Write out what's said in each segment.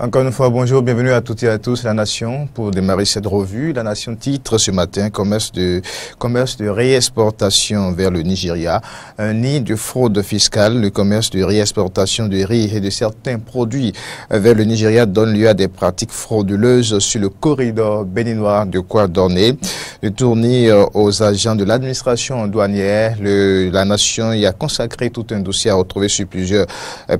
Encore une fois, bonjour, bienvenue à toutes et à tous. La Nation, pour démarrer cette revue, La Nation titre ce matin commerce de réexportation vers le Nigeria, un nid de fraude fiscale. Le commerce de réexportation de riz et de certains produits vers le Nigeria donne lieu à des pratiques frauduleuses sur le corridor béninois, de quoi donner. De tourner aux agents de l'administration douanière, La Nation y a consacré tout un dossier à retrouver sur plusieurs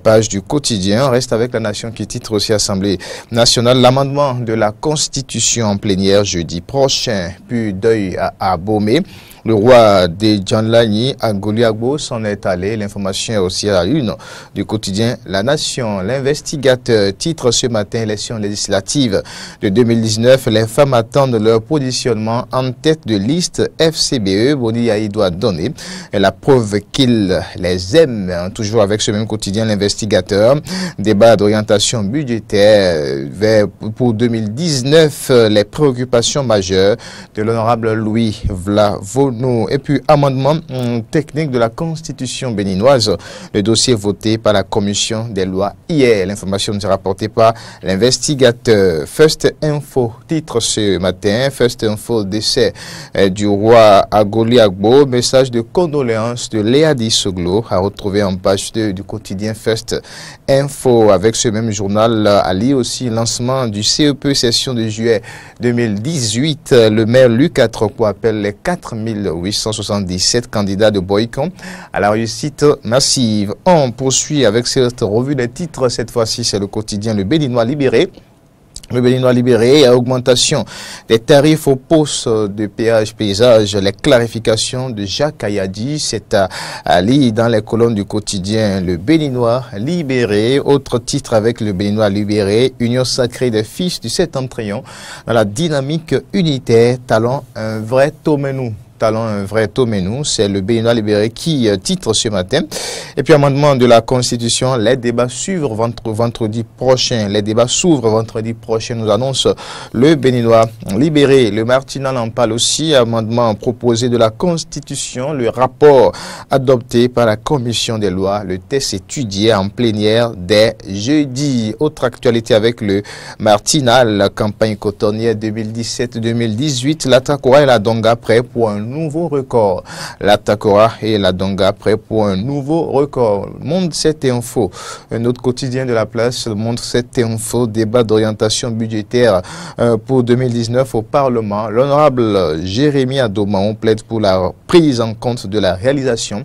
pages du quotidien. On reste avec La Nation qui titre aussi Assemblée nationale, l'amendement de la Constitution en plénière jeudi prochain, puis deuil à Abomey. Le roi des Djanlani à Goliagbo s'en est allé. L'information est aussi à la une du quotidien La Nation. L'investigateur titre ce matin élection législative de 2019. Les femmes attendent leur positionnement en tête de liste FCBE. Boni Yahi doit donner la preuve qu'il les aime. Toujours avec ce même quotidien L'investigateur. Débat d'orientation budgétaire pour 2019. Les préoccupations majeures de l'honorable Louis Vlavo. Et puis, amendement technique de la Constitution béninoise, le dossier voté par la Commission des lois hier. L'information nous est rapportée par l'investigateur. First Info, titre ce matin, First Info, décès du roi à Goliagbo, message de condoléances de Léa Dissoglo, à retrouver en page 2 du quotidien First Info. Avec ce même journal, à lire aussi lancement du CEP session de juillet 2018. Le maire Luc Atroko appelle les 4877 candidats de Boycon à la réussite massive. On poursuit avec cette revue des titres. Cette fois-ci, c'est le quotidien Le Béninois Libéré. Le Béninois Libéré, à augmentation des tarifs aux postes de péage paysage, les clarifications de Jacques Ayadi, c'est à lire dans les colonnes du quotidien Le Béninois Libéré. Autre titre avec Le Béninois Libéré, Union sacrée des fils du Septentrion dans la dynamique unitaire, talent un vrai Tomenou. Un vrai Tomenou, c'est Le Béninois Libéré qui titre ce matin. Et puis amendement de la Constitution, les débats s'ouvrent vendredi prochain. Les débats s'ouvrent vendredi prochain, nous annonce Le Béninois Libéré. Le Martinal en parle aussi, amendement proposé de la Constitution, le rapport adopté par la Commission des lois, le test étudié en plénière dès jeudi. Autre actualité avec le Martinal, la campagne cotonnière 2017-2018, la Takora et la Donga prêts pour un nouveau record. La Takora et la Donga prêts pour un nouveau record. Monde 7 Info, un autre quotidien de la place, le Monde 7 Info, débat d'orientation budgétaire pour 2019 au Parlement. L'honorable Jérémy Adomaon plaide pour la prise en compte de la réalisation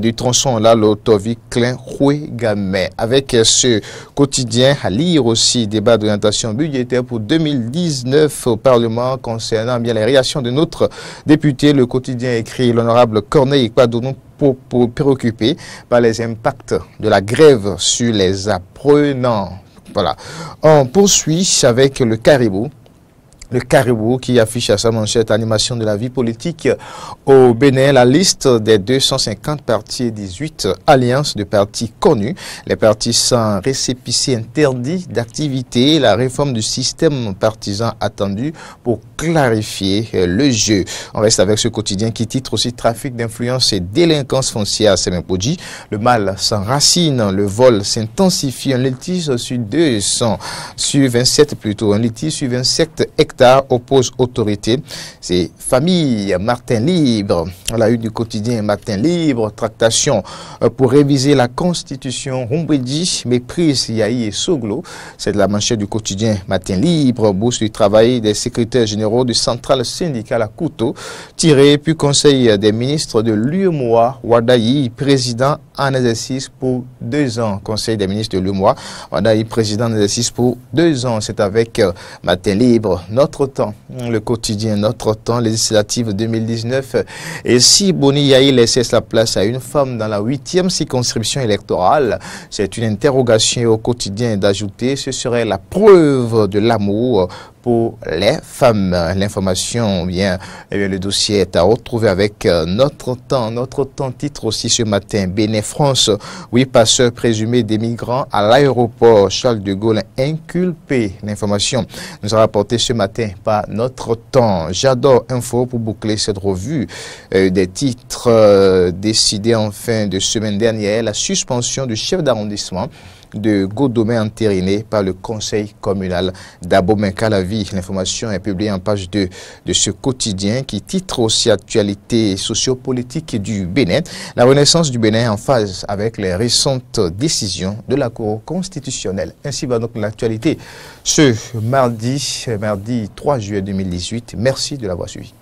du tronçon Lalo-Tovi Klein-Roué-Gamay. Avec ce quotidien à lire aussi, débat d'orientation budgétaire pour 2019 au Parlement concernant bien les réactions de notre député. Le quotidien écrit l'honorable Corneille Kwadounou pour préoccupé par les impacts de la grève sur les apprenants. Voilà. On poursuit avec le Caribou. Le Caribou qui affiche à sa manchette animation de la vie politique au Bénin, la liste des 250 partis et 18 alliances de partis connus, les partis sans récépissé interdit d'activité, la réforme du système partisan attendu pour clarifier le jeu. On reste avec ce quotidien qui titre aussi trafic d'influence et délinquance foncière à Semenpodji. Le mal s'enracine, le vol s'intensifie, un litige sur 27 plutôt, un litige sur 27 hectares oppose autorité. C'est famille Martin Libre. On a eu du quotidien Martin Libre, tractation pour réviser la Constitution. Rumbedi, méprise Yahi et Soglo. C'est de la manchette du quotidien Martin Libre. Bourse du travail des secrétaires généraux du central syndical à Couteau. Tiré, puis conseil des ministres de l'UEMOA. Wadayi, président en exercice pour 2 ans. Conseil des ministres de l'UEMOA. Wadayi, président en exercice pour 2 ans. C'est avec Martin Libre. Notre temps, le quotidien Notre temps, législative 2019. Et si Boni Yahi laissait sa place à une femme dans la 8e circonscription électorale, c'est une interrogation au quotidien d'ajouter, ce serait la preuve de l'amour pour les femmes. L'information, le dossier est à retrouver avec Notre Temps. Notre Temps titre aussi ce matin, Bénin-France, 8 passeurs présumés des migrants à l'aéroport Charles de Gaulle inculpés. L'information nous a rapporté ce matin par Notre Temps. J'adore Info pour boucler cette revue des titres décidés en fin de semaine dernière. La suspension du chef d'arrondissement de Godomé entériné par le conseil communal d'Abomey-Calavi. L'information est publiée en page 2 de ce quotidien qui titre aussi Actualité sociopolitique du Bénin. La renaissance du Bénin en phase avec les récentes décisions de la Cour constitutionnelle. Ainsi va donc l'actualité ce mardi 3 juillet 2018. Merci de l'avoir suivi.